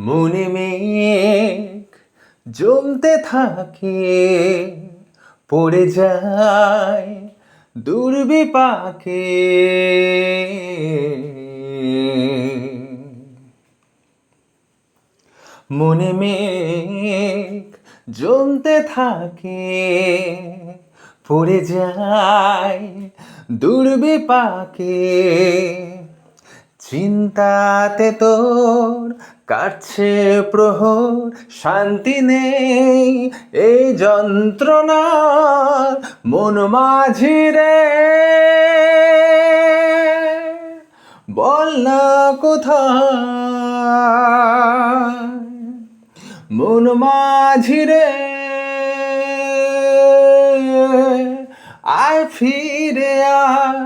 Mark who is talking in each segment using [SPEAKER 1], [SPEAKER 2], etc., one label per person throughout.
[SPEAKER 1] মনে মেঘ জমতে থাকে, পড়ে যায় দুর্বিপাকে। মনে মেঘ জমতে থাকে, পড়ে যায় দুর্বিপাকে। চিন্তাতে তোর কাটছে প্রহর, শান্তি নেই এই যন্ত্রণা মন মাঝিরে। বল না কোথায় মন মাঝিরে, আয় ফিরে আয়,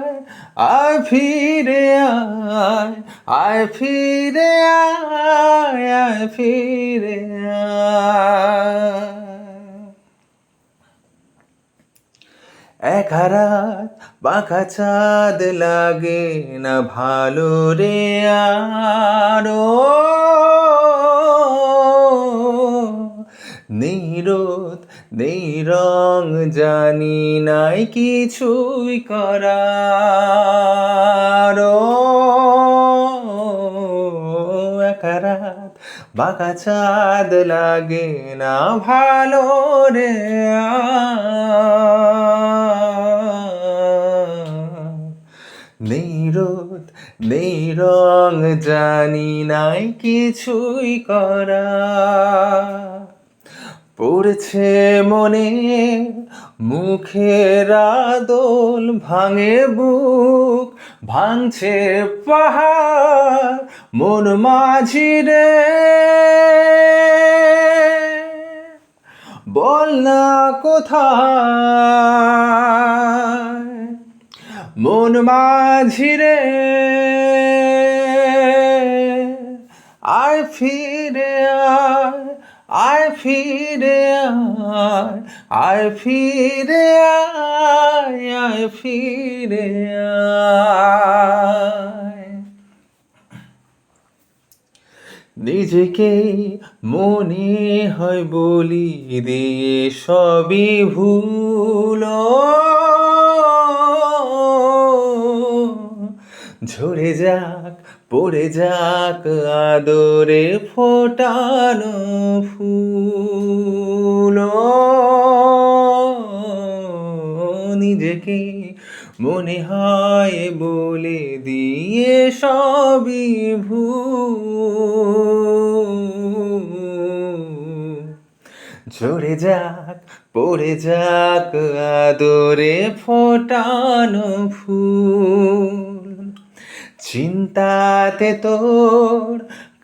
[SPEAKER 1] আয় ফিরে আয়, আয় ফিরে আয়, আয় ফিরে আয়। এক রাত বাঁকা চাঁদ লাগে না ভালো রে আরো, নিরোদ নেই রং জানি নাই কিছুই করার। এক রাত বাঁকা চাঁদ লাগে না ভালো রে নিরোদ নেই রং জানি নাই কিছুই করা। পড়ছে মনে মুখের আদল, ভাঙে বুক ভাঙছে পাহাড় মন মাঝিরে। বল না কোথায় মন মাঝিরে, আয় ফিরে আয়, আয় ফিরে আয়, আয় ফিরে আয়, আয় ফিরে আয়। নিজেকেই মনে হয় বলি দিয়ে সবই ভুল, ঝরে যাক পড়ে যাক আদরে ফোটানো ফুল। নিজেকে মনে হয় বলে দিয়ে সবই ভুল, ঝরে যাক পড়ে যাক আদরে ফোটানো ফুল। চিন্তাতে তোর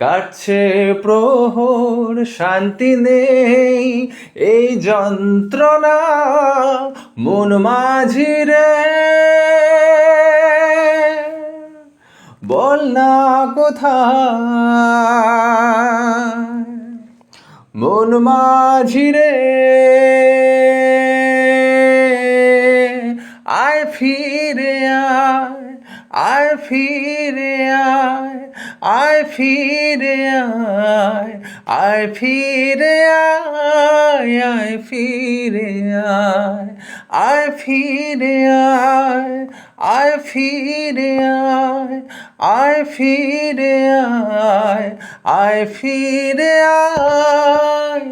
[SPEAKER 1] কাটছে প্রহর, শান্তি নেই এই যন্ত্রণা মন মাঝিরে। বল না কোথায় মন মাঝিরে, আয় ফিরে আয়, আয় ফিরে আয়, আয় ফিরে আয়, আয় ফিরে আয়, আয় ফিরে আয়, আয় ফিরে আয়, আয় ফিরে আয়, আয় ফিরে আয়, আয় ফিরে আয়,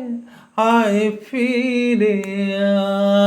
[SPEAKER 1] আয় ফিরে আয়।